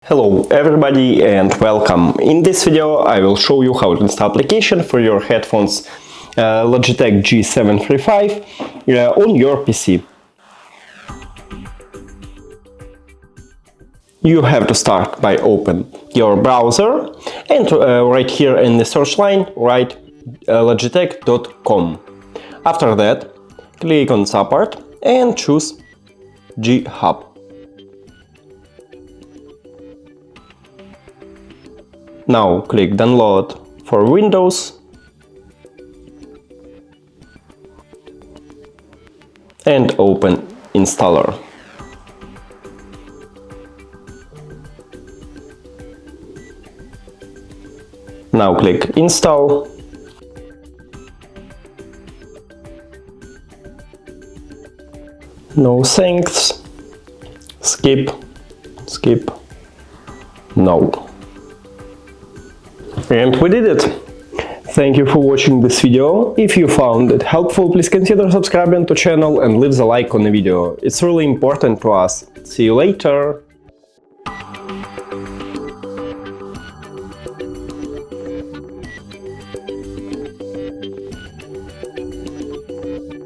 Hello everybody and welcome. In this video I will show you how to install application for your headphones Logitech G735 on your PC. You have to start by open your browser and right here in the search line write logitech.com. After that click on support and choose G Hub. Now click download for Windows and open installer. Now click install. No thanks. Skip. No. And we did it! Thank you for watching this video. If you found it helpful, please consider subscribing to the channel and leave a like on the video. It's really important to us. See you later!